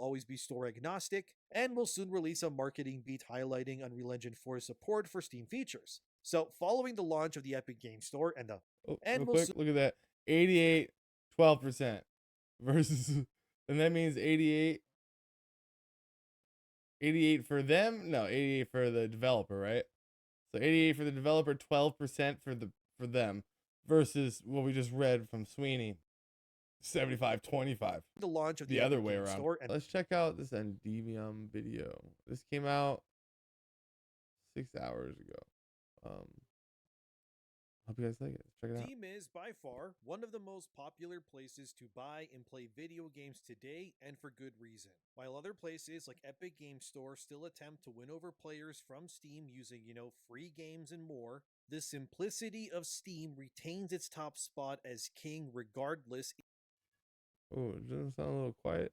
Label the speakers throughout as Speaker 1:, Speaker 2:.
Speaker 1: always be store agnostic, and will soon release a marketing beat highlighting Unreal Engine 4's support for Steam features. So, following the launch of the Epic Game Store
Speaker 2: Oh,
Speaker 1: and
Speaker 2: real
Speaker 1: will
Speaker 2: quick,
Speaker 1: soon
Speaker 2: look at that. 88, 12% versus, and that means 88 for them? No, 88 for the developer, right? So 88 for the developer, 12% for them versus what we just read from Sweeney, 75-25.
Speaker 1: the launch of
Speaker 2: The
Speaker 1: the
Speaker 2: other
Speaker 1: Epic
Speaker 2: way
Speaker 1: Game
Speaker 2: around.
Speaker 1: Store
Speaker 2: Let's check out this Endeavium video. This came out 6 hours ago. Hope you guys like it. Check it out.
Speaker 1: Steam is by far one of the most popular places to buy and play video games today, and for good reason. While other places like Epic Game Store still attempt to win over players from Steam using, free games and more, the simplicity of Steam retains its top spot as king regardless,
Speaker 2: Oh, it doesn't sound a little quiet.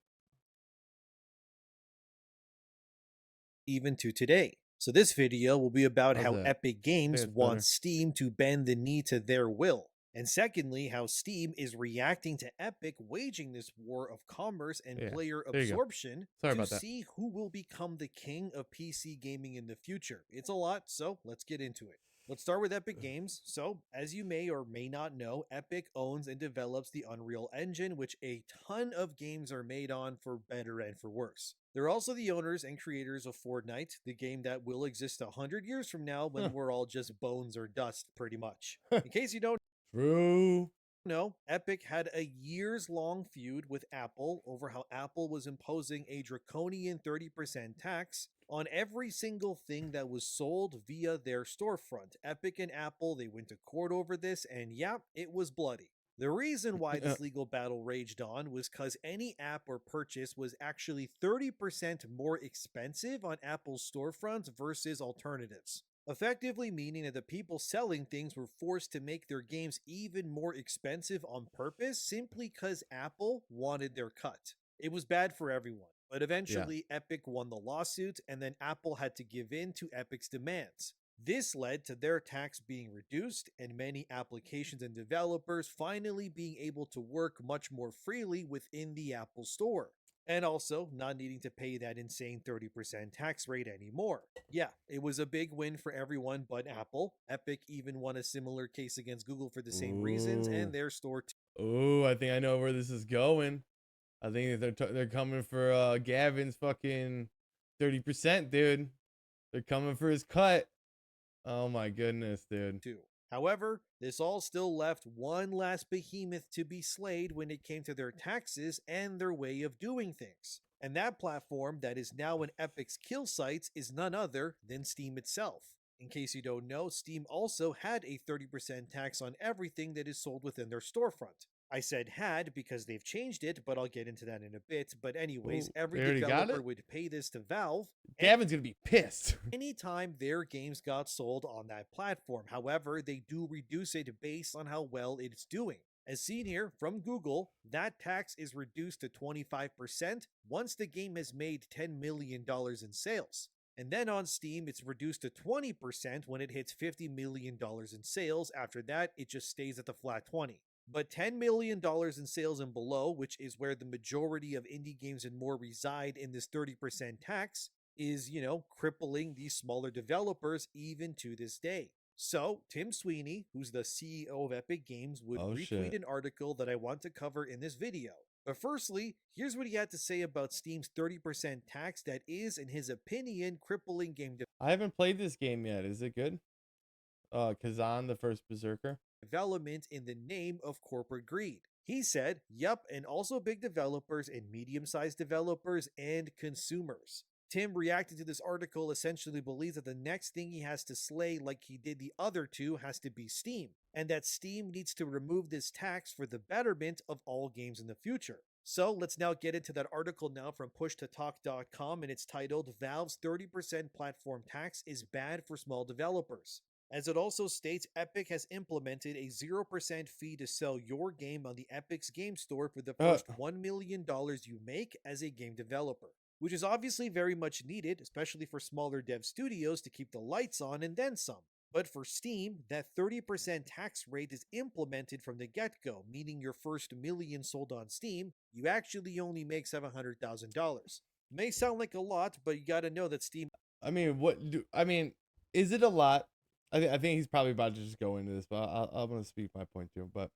Speaker 1: even to today. So this video will be about
Speaker 2: How's
Speaker 1: how
Speaker 2: that?
Speaker 1: Epic
Speaker 2: I think
Speaker 1: Games
Speaker 2: it's
Speaker 1: wants
Speaker 2: better.
Speaker 1: Steam to bend the knee to their will. And secondly, how Steam is reacting to Epic waging this war of commerce and
Speaker 2: Yeah.
Speaker 1: player
Speaker 2: There you go.
Speaker 1: absorption
Speaker 2: Sorry
Speaker 1: to
Speaker 2: about that.
Speaker 1: see who will become the king of PC gaming in the future. It's a lot, so let's get into it. Let's start with Epic Games. So, as you may or may not know, Epic owns and develops the Unreal Engine, which a ton of games are made on for better and for worse. They're also the owners and creators of Fortnite, the game that will exist 100 years from now when we're all just bones or dust, pretty much. In case you don't
Speaker 2: True.
Speaker 1: know, Epic had a years long feud with Apple over how Apple was imposing a draconian 30% tax on every single thing that was sold via their storefront. Epic and Apple, they went to court over this, and yeah, it was bloody. The reason why this legal battle raged on was because any app or purchase was actually 30% more expensive on Apple's storefronts versus alternatives, effectively meaning that the people selling things were forced to make their games even more expensive on purpose simply because Apple wanted their cut. It was bad for everyone, but
Speaker 2: Yeah.
Speaker 1: eventually Epic won the lawsuit, and then Apple had to give in to Epic's demands. This led to their tax being reduced and many applications and developers finally being able to work much more freely within the Apple Store, and also not needing to pay that insane 30% tax rate anymore. Yeah, it was a big win for everyone but Apple. Epic even won a similar case against Google for the same reasons, and
Speaker 2: Ooh.
Speaker 1: their store
Speaker 2: Ooh, I think I know where this is going. I think they're coming for Gavin's fucking 30%, dude. They're coming for his cut. Oh my goodness, dude.
Speaker 1: too. However, this all still left one last behemoth to be slayed when it came to their taxes and their way of doing things. And that platform that is now in Epic's kill sites is none other than Steam itself. In case you don't know, Steam also had a 30% tax on everything that is sold within their storefront. I said had because they've changed it, but I'll get into that in a bit. But anyways,
Speaker 2: Ooh,
Speaker 1: every
Speaker 2: they already got
Speaker 1: developer
Speaker 2: it?
Speaker 1: would pay this to Valve
Speaker 2: Gavin's gonna be pissed.
Speaker 1: anytime their games got sold on that platform. However, they do reduce it based on how well it's doing. As seen here from Google, that tax is reduced to 25% once the game has made $10 million in sales. And then on Steam, it's reduced to 20% when it hits $50 million in sales. After that, it just stays at the flat 20. But $10 million in sales and below, which is where the majority of indie games and more reside in this 30% tax, is, crippling these smaller developers even to this day. So, Tim Sweeney, who's the CEO of Epic Games, would
Speaker 2: Oh
Speaker 1: retweet
Speaker 2: shit.
Speaker 1: an article that I want to cover in this video. But firstly, here's what he had to say about Steam's 30% tax that is, in his opinion, crippling game
Speaker 2: I haven't played this game yet. Is it good? Kazan the First Berserker.
Speaker 1: development in the name of corporate greed. He said, yup, and also big developers and medium sized developers and consumers. Tim reacted to this article essentially believes that the next thing he has to slay, like he did the other two, has to be Steam, and that Steam needs to remove this tax for the betterment of all games in the future. So let's now get into that article now from pushtotalk.com, and it's titled Valve's 30% platform tax is bad for small developers. As it also states, Epic has implemented a 0% fee to sell your game on the Epic's game store for the first $1 million you make as a game developer, which is obviously very much needed, especially for smaller dev studios to keep the lights on and then some. But for Steam, that 30% tax rate is implemented from the get go, meaning your first million sold on Steam, you actually only make $700,000. May sound like a lot, but you gotta know that Steam
Speaker 2: is it a lot? I think he's probably about to just go into this, but I'm going to speak my point too. But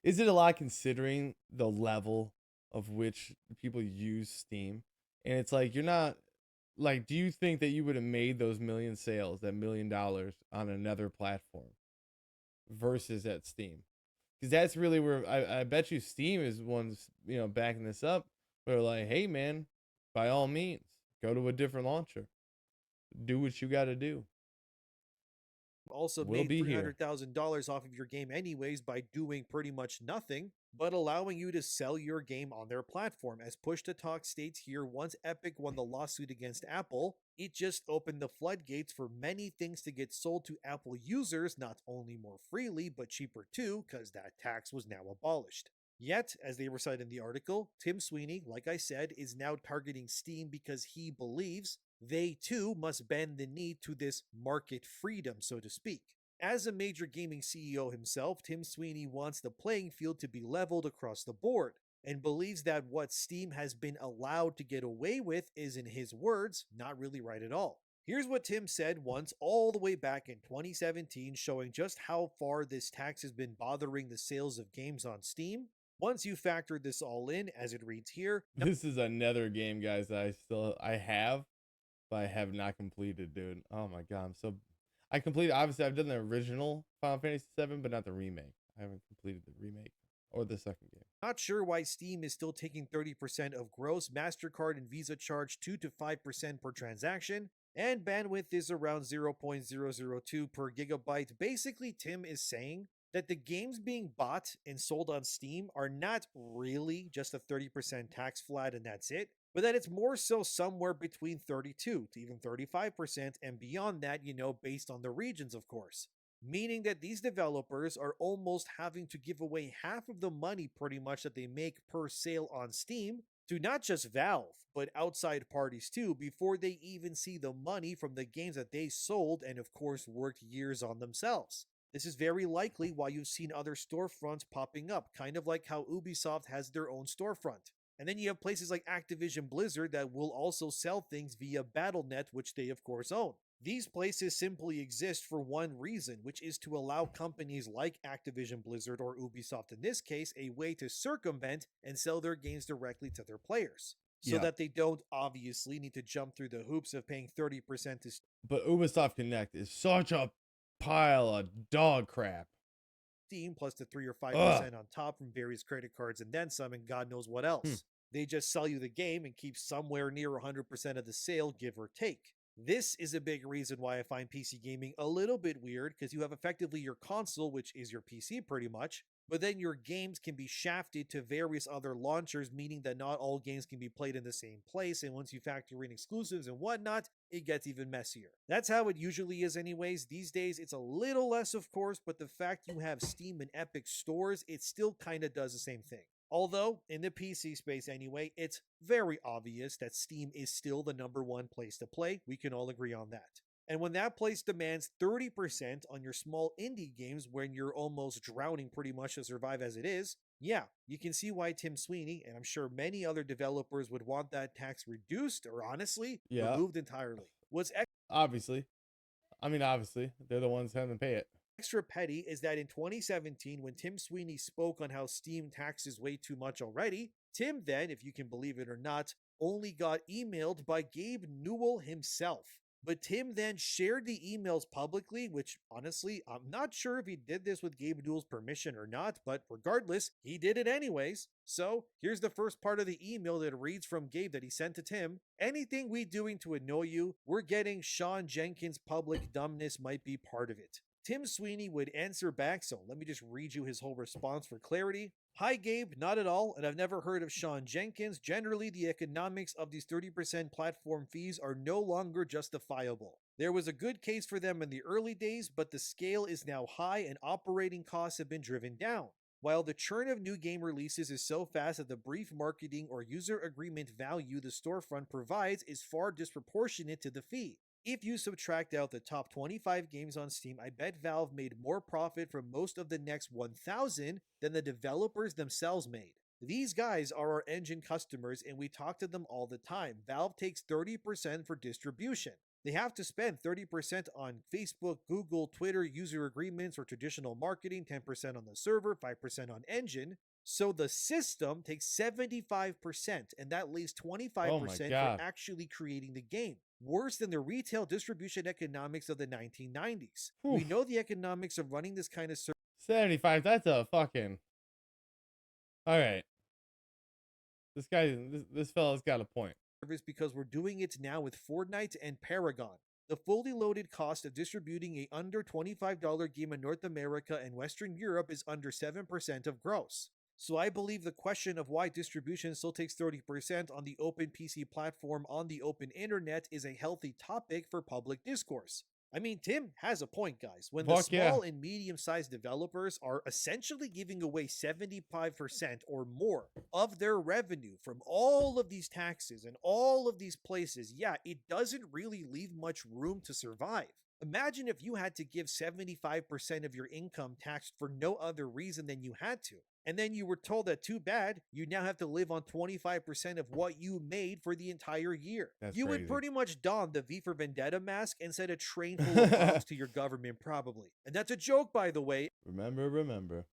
Speaker 2: is it a lot considering the level of which people use Steam? And it's like, you're not, like, do you think that you would have made those million sales, that $1 million on another platform versus at Steam? Because that's really where I bet you Steam is ones, backing this up. They're like, hey, man, by all means, go to a different launcher. Do what you got to do.
Speaker 1: also
Speaker 2: We'll
Speaker 1: made
Speaker 2: be here.
Speaker 1: $300,000 off of your game anyways by doing pretty much nothing, but allowing you to sell your game on their platform. As Push to Talk states here, once Epic won the lawsuit against Apple, it just opened the floodgates for many things to get sold to Apple users, not only more freely, but cheaper too, because that tax was now abolished. Yet, as they recite in the article, Tim Sweeney, like I said, is now targeting Steam because he believes they too must bend the knee to this market freedom, so to speak. As a major gaming CEO himself, Tim Sweeney wants the playing field to be leveled across the board and believes that what Steam has been allowed to get away with is, in his words, not really right at all. Here's what Tim said once all the way back in 2017, showing just how far this tax has been bothering the sales of games on Steam. Once you factor this all in, as it reads here,
Speaker 2: This is another game, guys, that I have, but I have not completed, dude. Oh my god, I completed, obviously I've done the original Final Fantasy VII, but not the remake. I haven't completed the remake or the second game.
Speaker 1: not sure why Steam is still taking 30% of gross. MasterCard and Visa charge 2 to 5% per transaction, and bandwidth is around 0.002 per gigabyte. Basically, Tim is saying that the games being bought and sold on Steam are not really just a 30% tax flat and that's it, but that it's more so somewhere between 32 to even 35% and beyond that, based on the regions, of course. Meaning that these developers are almost having to give away half of the money pretty much that they make per sale on Steam to not just Valve, but outside parties too, before they even see the money from the games that they sold and, of course, worked years on themselves. This is very likely why you've seen other storefronts popping up, kind of like how Ubisoft has their own storefront. And then you have places like Activision Blizzard that will also sell things via Battle.net, which they of course own. These places simply exist for one reason, which is to allow companies like Activision Blizzard or Ubisoft in this case a way to circumvent and sell their games directly to their players. So
Speaker 2: Yeah,
Speaker 1: that they don't obviously need to jump through the hoops of paying 30% to
Speaker 2: but Ubisoft Connect is such a pile of dog crap.
Speaker 1: Steam plus the 3 or
Speaker 2: Ugh.
Speaker 1: 5% on top from various credit cards and then some, and God knows what
Speaker 2: Hmm.
Speaker 1: else. They just sell you the game and keep somewhere near 100% of the sale, give or take. This is a big reason why I find PC gaming a little bit weird, because you have effectively your console, which is your PC pretty much, but then your games can be shafted to various other launchers, meaning that not all games can be played in the same place, and once you factor in exclusives and whatnot, it gets even messier. That's how it usually is anyways. These days, it's a little less, of course, but the fact you have Steam and Epic stores, it still kind of does the same thing. Although, in the PC space anyway, it's very obvious that Steam is still the number one place to play. We can all agree on that. And when that place demands 30% on your small indie games when you're almost drowning pretty much to survive as it is, yeah, you can see why Tim Sweeney, and I'm sure many other developers, would want that tax reduced or honestly,
Speaker 2: Yeah,
Speaker 1: removed entirely. What's
Speaker 2: obviously. Obviously, they're the ones having to pay it.
Speaker 1: extra petty is that in 2017, when Tim Sweeney spoke on how Steam taxes way too much already, Tim then, if you can believe it or not, only got emailed by Gabe Newell himself. But Tim then shared the emails publicly, which honestly, I'm not sure if he did this with Gabe Newell's permission or not, but regardless, he did it anyways. So here's the first part of the email that reads from Gabe that he sent to Tim. Anything we doing to annoy you, we're getting Sean Jenkins' public dumbness might be part of it. Tim Sweeney would answer back, so let me just read you his whole response for clarity. Hi, Gabe, not at all, and I've never heard of Sean Jenkins. Generally, the economics of these 30% platform fees are no longer justifiable. There was a good case for them in the early days, but the scale is now high and operating costs have been driven down. While the churn of new game releases is so fast that the brief marketing or user agreement value the storefront provides is far disproportionate to the fee. If you subtract out the top 25 games on Steam, I bet Valve made more profit from most of the next 1,000 than the developers themselves made. These guys are our engine customers and we talk to them all the time. Valve takes 30% for distribution. They have to spend 30% on Facebook, Google, Twitter, user agreements, or traditional marketing, 10% on the server, 5% on engine. So the system takes 75%, and that leaves
Speaker 2: Oh my
Speaker 1: 25% for
Speaker 2: god.
Speaker 1: actually creating the game. Worse than the retail distribution economics of the 1990s.
Speaker 2: Whew.
Speaker 1: We know the economics of running this kind of
Speaker 2: 75. That's a fucking. All right. This fella's got a point.
Speaker 1: service because we're doing it now with Fortnite and Paragon. The fully loaded cost of distributing a under $25 game in North America and Western Europe is under 7% of gross. So I believe the question of why distribution still takes 30% on the open PC platform on the open internet is a healthy topic for public discourse. I mean, Tim has a point, guys. When the
Speaker 2: Fuck yeah.
Speaker 1: small and medium sized developers are essentially giving away 75% or more of their revenue from all of these taxes and all of these places, yeah, it doesn't really leave much room to survive. Imagine if you had to give 75% of your income taxed for no other reason than you had to. And then you were told that too bad, you now have to live on 25% of what you made for the entire year.
Speaker 2: That's
Speaker 1: you would
Speaker 2: crazy.
Speaker 1: pretty much don the V for Vendetta mask and send a train full of bombs to your government, probably. And that's a joke, by the way.
Speaker 2: Remember.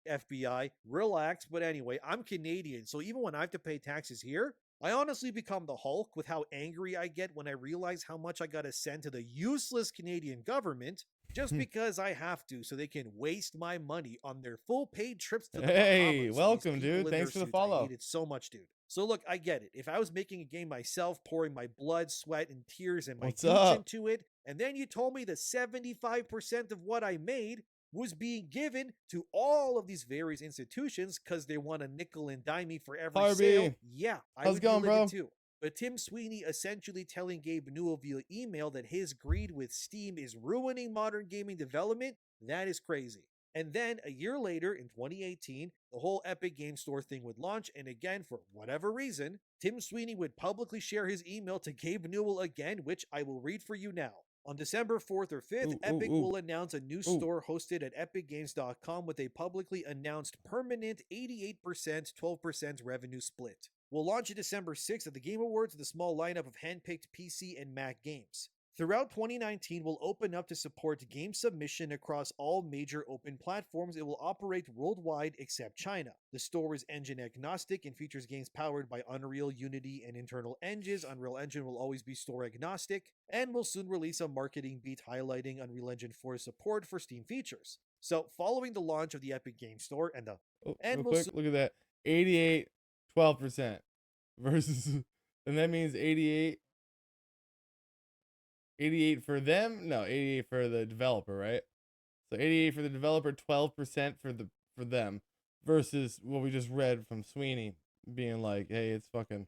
Speaker 1: FBI, relax. But anyway, I'm Canadian, so even when I have to pay taxes here, I honestly become the Hulk with how angry I get when I realize how much I gotta send to the useless Canadian government just because I have to, so they can waste my money on their full paid trips to the
Speaker 2: Hey,
Speaker 1: Bahamas.
Speaker 2: welcome, dude. Thanks for the
Speaker 1: I
Speaker 2: follow.
Speaker 1: hate it so much, dude. So look, I get it. If I was making a game myself, pouring my blood, sweat, and tears and my
Speaker 2: What's
Speaker 1: gooch
Speaker 2: up?
Speaker 1: into it, and then you told me that 75% of what I made was being given to all of these various institutions because they want a nickel and dime me for every sale.
Speaker 2: Harvey,
Speaker 1: Yeah, I
Speaker 2: how's
Speaker 1: would
Speaker 2: it going,
Speaker 1: be
Speaker 2: bro?
Speaker 1: livid too. But Tim Sweeney essentially telling Gabe Newell via email that his greed with Steam is ruining modern gaming development, that is crazy. And then a year later, in 2018, the whole Epic Game Store thing would launch, and again, for whatever reason, Tim Sweeney would publicly share his email to Gabe Newell again, which I will read for you now. On December 4th or 5th, Epic will announce a new store hosted at epicgames.com with a publicly announced permanent 88% 12% revenue split. We'll launch on December 6th at the Game Awards with a small lineup of handpicked PC and Mac games. Throughout 2019, we'll open up to support game submission across all major open platforms. It will operate worldwide except China. The store is engine agnostic and features games powered by Unreal, Unity, and internal engines. Unreal Engine will always be store agnostic, and will soon release a marketing beat highlighting Unreal Engine 4 support for Steam features. So, following the launch of the Epic Game Store and the
Speaker 2: look at that, 88, 12% versus, and that means 88 for them? No, 88 for the developer, right? So 88 for the developer, 12% for them versus what we just read from Sweeney being like, hey, it's fucking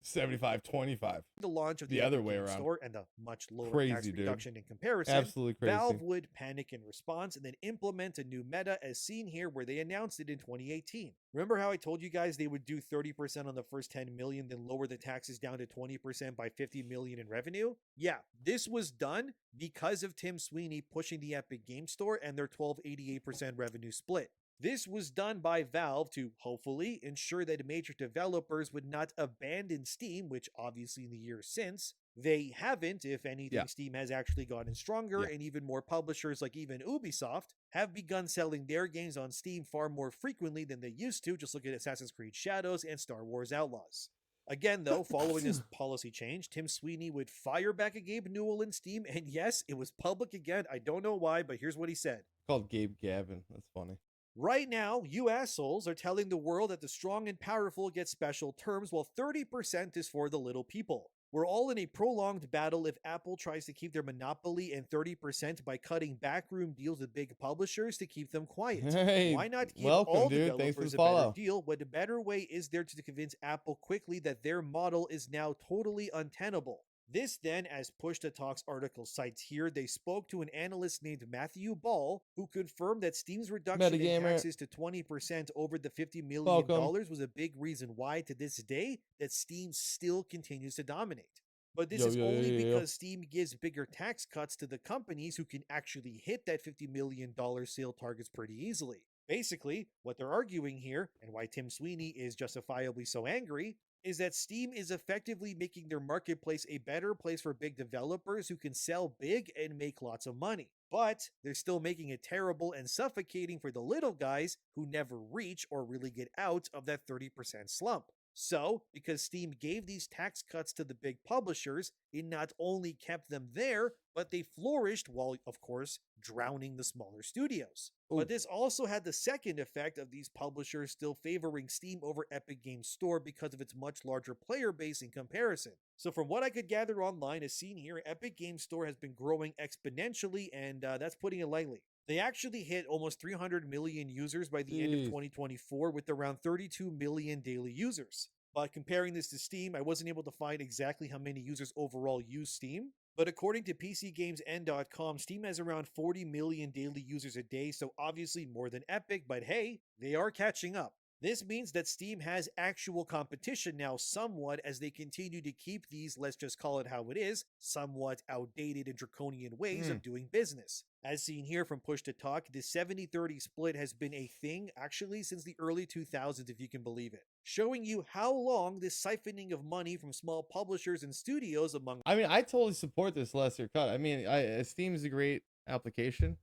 Speaker 2: 75-25.
Speaker 1: The launch of
Speaker 2: the other way around
Speaker 1: store and the much lower
Speaker 2: crazy,
Speaker 1: tax
Speaker 2: dude.
Speaker 1: reduction in comparison,
Speaker 2: Absolutely crazy.
Speaker 1: Valve would panic in response and then implement a new meta as seen here where they announced it in 2018. Remember how I told you guys they would do 30% on the first 10 million, then lower the taxes down to 20% by 50 million in revenue? Yeah, this was done because of Tim Sweeney pushing the Epic Game Store and their 12-88% revenue split. This was done by Valve to, hopefully, ensure that major developers would not abandon Steam, which obviously in the years since, they haven't. If anything, Steam has actually gotten stronger, and even more publishers like even Ubisoft have begun selling their games on Steam far more frequently than they used to. Just look at Assassin's Creed Shadows and Star Wars Outlaws. Again, though, following this policy change, Tim Sweeney would fire back at Gabe Newell in Steam, and yes, it was public again. I don't know why, but here's what he said.
Speaker 2: Called Gabe Gavin. That's funny.
Speaker 1: Right now, you assholes are telling the world that the strong and powerful get special terms while 30% is for the little people. We're all in a prolonged battle if Apple tries to keep their monopoly and 30% by cutting backroom deals with big publishers to keep them quiet.
Speaker 2: Hey,
Speaker 1: why not give
Speaker 2: welcome,
Speaker 1: all
Speaker 2: dude.
Speaker 1: developers a better deal? What better way is there to convince Apple quickly that their model is now totally untenable? This then, as Push to Talk's article cites here, they spoke to an analyst named Matthew Ball, who confirmed that Steam's reduction in
Speaker 2: Metagamer,
Speaker 1: taxes to 20% over the $50 million
Speaker 2: welcome.
Speaker 1: was a big reason why, to this day, that Steam still continues to dominate. But this
Speaker 2: Yo,
Speaker 1: is
Speaker 2: yo, yo,
Speaker 1: only
Speaker 2: yo, yo.
Speaker 1: because Steam gives bigger tax cuts to the companies who can actually hit that $50 million sale targets pretty easily. Basically, what they're arguing here, and why Tim Sweeney is justifiably so angry, is that Steam is effectively making their marketplace a better place for big developers who can sell big and make lots of money. But they're still making it terrible and suffocating for the little guys who never reach or really get out of that 30% slump. So, because Steam gave these tax cuts to the big publishers, it not only kept them there, but they flourished while, of course, drowning the smaller studios.
Speaker 2: Ooh.
Speaker 1: But this also had the second effect of these publishers still favoring Steam over Epic Games Store because of its much larger player base in comparison. So from what I could gather online, as seen here, Epic Games Store has been growing exponentially, and that's putting it lightly. They actually hit almost 300 million users by the end of 2024 with around 32 million daily users. But comparing this to Steam, I wasn't able to find exactly how many users overall use Steam. But according to PCGamesN.com, Steam has around 40 million daily users a day, so obviously more than Epic, but hey, they are catching up. This means that Steam has actual competition now somewhat as they continue to keep these, let's just call it how it is, somewhat outdated and draconian ways of doing business. As seen here from Push to Talk, the 70-30 split has been a thing actually since the early 2000s, if you can believe it, showing you how long this siphoning of money from small publishers and studios among...
Speaker 2: I mean, I totally support this lesser cut. I mean, Steam is a great application,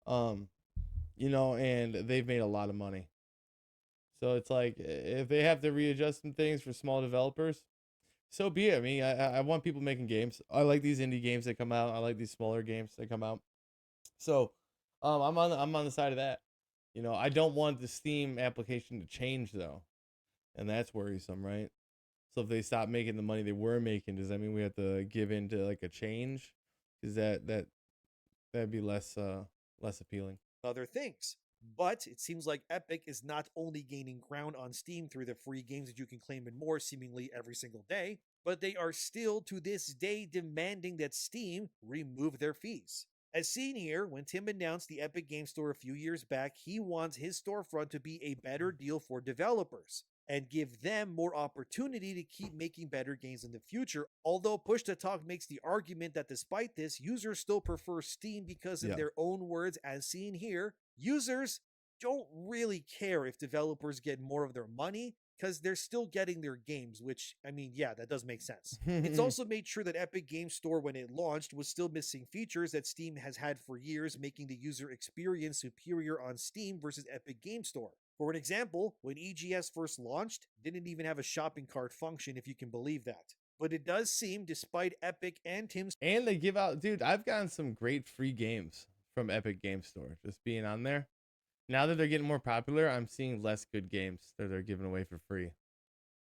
Speaker 2: you know, and they've made a lot of money. So it's like, if they have to readjust some things for small developers, so be it. I mean, I want people making games. I like these indie games that come out. I like these smaller games that come out. So, I'm on the side of that. You know, I don't want the Steam application to change though, and that's worrisome, right? So if they stop making the money they were making, does that mean we have to give in to like a change? Is that'd be less appealing?
Speaker 1: Other things. But it seems like Epic is not only gaining ground on Steam through the free games that you can claim and more seemingly every single day, but they are still to this day demanding that Steam remove their fees. As seen here, when Tim announced the Epic Game Store a few years back, he wants his storefront to be a better deal for developers and give them more opportunity to keep making better games in the future. Although Push to Talk makes the argument that despite this, users still prefer Steam because in their own words, as seen here, users don't really care if developers get more of their money because they're still getting their games, which, I mean, yeah, that does make sense. It's also made sure that Epic Game Store, when it launched, was still missing features that Steam has had for years, making the user experience superior on Steam versus Epic Game Store. For an example, when EGS first launched, didn't even have a shopping cart function, if you can believe that. But it does seem, despite Epic and Tim's...
Speaker 2: And they give out, dude, I've gotten some great free games from Epic Game Store, just being on there. Now that they're getting more popular, I'm seeing less good games that they're giving away for free.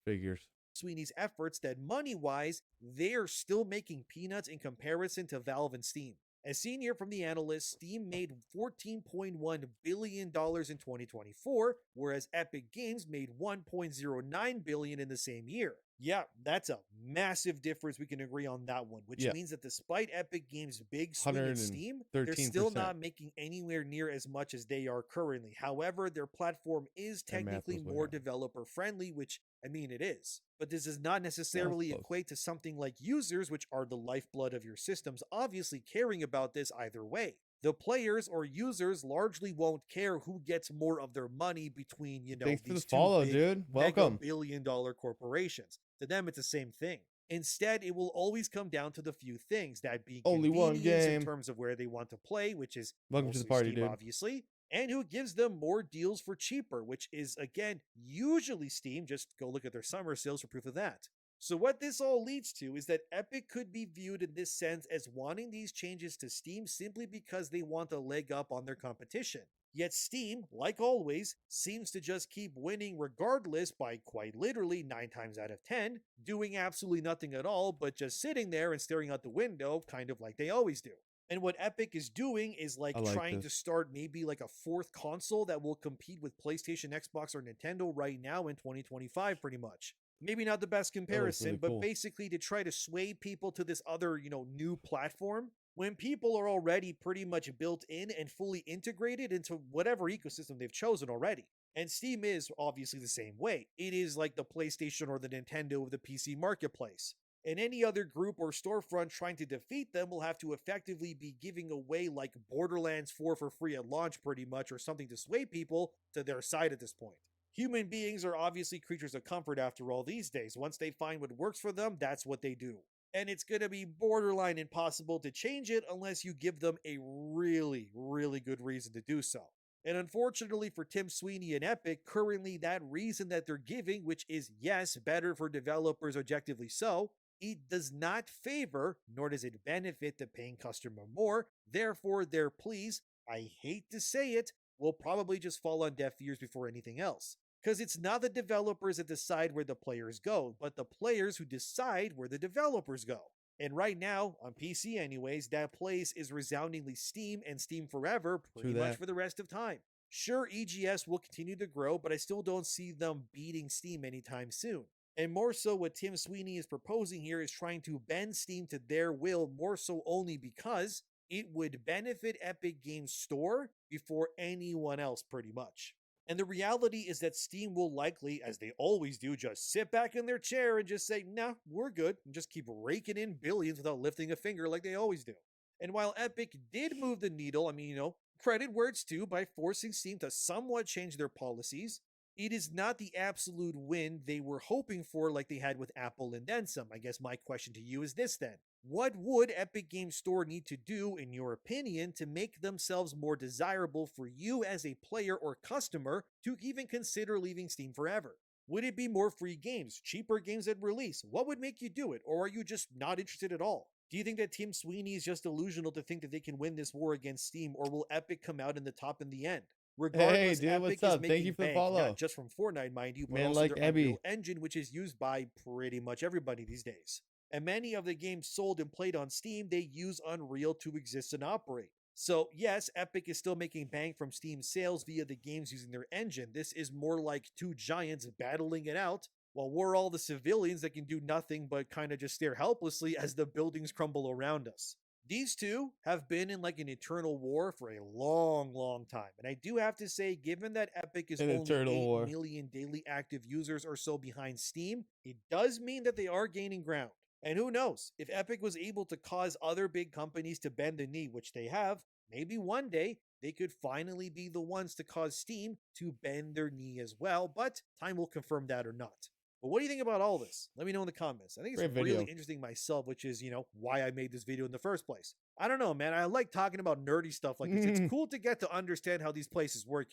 Speaker 2: Figures.
Speaker 1: Sweeney's efforts that money-wise, they're still making peanuts in comparison to Valve and Steam. As seen here from the analyst, Steam made $14.1 billion in 2024, whereas Epic Games made $1.09 billion in the same year. Yeah, that's a massive difference. We can agree on that one, which means that despite Epic Games' big swing at Steam, they're still not making anywhere near as much as they are currently. However, their platform is technically more developer-friendly, which, I mean, it is. But this does not necessarily equate to something like users, which are the lifeblood of your systems, obviously caring about this either way. The players or users largely won't care who gets more of their money between, you know,
Speaker 2: Thanks
Speaker 1: these
Speaker 2: for the
Speaker 1: two big
Speaker 2: dude. Welcome.
Speaker 1: billion-dollar corporations. To them, it's the same thing. Instead, it will always come down to the few things, that being
Speaker 2: only one game
Speaker 1: in terms of where they want to play, which is
Speaker 2: welcome to the party,
Speaker 1: Steam,
Speaker 2: dude.
Speaker 1: obviously, and who gives them more deals for cheaper, which is, again, usually Steam. Just go look at their summer sales for proof of that. So what this all leads to is that Epic could be viewed in this sense as wanting these changes to Steam simply because they want a leg up on their competition. Yet Steam, like always, seems to just keep winning regardless by quite literally 9 times out of 10, doing absolutely nothing at all but just sitting there and staring out the window, kind of like they always do. And what Epic is doing is like trying to start maybe like a fourth console that will compete with PlayStation, Xbox, or Nintendo right now in 2025 pretty much. Maybe not the best
Speaker 2: That looks
Speaker 1: comparison,
Speaker 2: really
Speaker 1: but
Speaker 2: cool.
Speaker 1: basically to try to sway people to this other, new platform when people are already pretty much built in and fully integrated into whatever ecosystem they've chosen already. And Steam is obviously the same way. It is like the PlayStation or the Nintendo of the PC marketplace. And any other group or storefront trying to defeat them will have to effectively be giving away like Borderlands 4 for free at launch, pretty much, or something to sway people to their side at this point. Human beings are obviously creatures of comfort after all these days. Once they find what works for them, that's what they do. And it's going to be borderline impossible to change it unless you give them a really, really good reason to do so. And unfortunately for Tim Sweeney and Epic, currently that reason that they're giving, which is yes, better for developers objectively so, it does not favor nor does it benefit the paying customer more. Therefore, their pleas, I hate to say it, will probably just fall on deaf ears before anything else. Because it's not the developers that decide where the players go, but the players who decide where the developers go. And right now, on PC anyways, that place is resoundingly Steam and Steam forever,
Speaker 2: True
Speaker 1: pretty much
Speaker 2: that.
Speaker 1: for the rest of time. Sure, EGS will continue to grow, but I still don't see them beating Steam anytime soon. And more so, what Tim Sweeney is proposing here is trying to bend Steam to their will, more so only because it would benefit Epic Games Store before anyone else, pretty much. And the reality is that Steam will likely, as they always do, just sit back in their chair and just say, nah, we're good, and just keep raking in billions without lifting a finger like they always do. And while Epic did move the needle, I mean, credit where it's due by forcing Steam to somewhat change their policies, it is not the absolute win they were hoping for like they had with Apple and then some. I guess my question to you is this then. What would Epic Games Store need to do, in your opinion, to make themselves more desirable for you as a player or customer to even consider leaving Steam forever? Would it be more free games, cheaper games at release? What would make you do it? Or are you just not interested at all? Do you think that Tim Sweeney is just delusional to think that they can win this war against Steam, or will Epic come out in the top in the end?
Speaker 2: Hey,
Speaker 1: Regardless,
Speaker 2: dude,
Speaker 1: Epic
Speaker 2: what's
Speaker 1: is
Speaker 2: up? Thank
Speaker 1: making
Speaker 2: you for the
Speaker 1: bank not
Speaker 2: follow.
Speaker 1: just from Fortnite, mind you, but
Speaker 2: Man
Speaker 1: also
Speaker 2: like
Speaker 1: their
Speaker 2: Ebby.
Speaker 1: Unreal Engine, which is used by pretty much everybody these days. And many of the games sold and played on Steam, they use Unreal to exist and operate. So, yes, Epic is still making bank from Steam sales via the games using their engine. This is more like two giants battling it out, while we're all the civilians that can do nothing but kind of just stare helplessly as the buildings crumble around us. These two have been in like an eternal war for a long, long time. And I do have to say, given that Epic is
Speaker 2: An
Speaker 1: only
Speaker 2: eternal
Speaker 1: 8
Speaker 2: war.
Speaker 1: million daily active users or so behind Steam, it does mean that they are gaining ground. And who knows, if Epic was able to cause other big companies to bend the knee, which they have, maybe one day they could finally be the ones to cause Steam to bend their knee as well. But time will confirm that or not. But what do you think about all this? Let me know in the comments. I think it's
Speaker 2: Great
Speaker 1: really
Speaker 2: video.
Speaker 1: interesting myself, which is, why I made this video in the first place. I don't know, man. I like talking about nerdy stuff like this. It's cool to get to understand how these places work,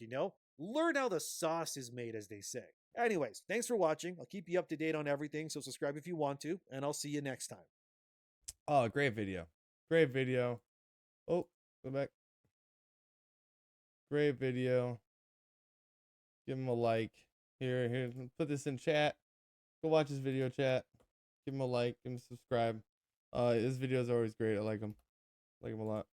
Speaker 1: Learn how the sauce is made, as they say. Anyways, thanks for watching. I'll keep you up to date on everything, so subscribe if you want to, and I'll see you next time.
Speaker 2: Oh, great video. Great video. Oh, go back. Great video. Give him a like. Here, put this in chat. Go watch this video, chat. Give him a like, give him a subscribe. This video is always great. I like him a lot.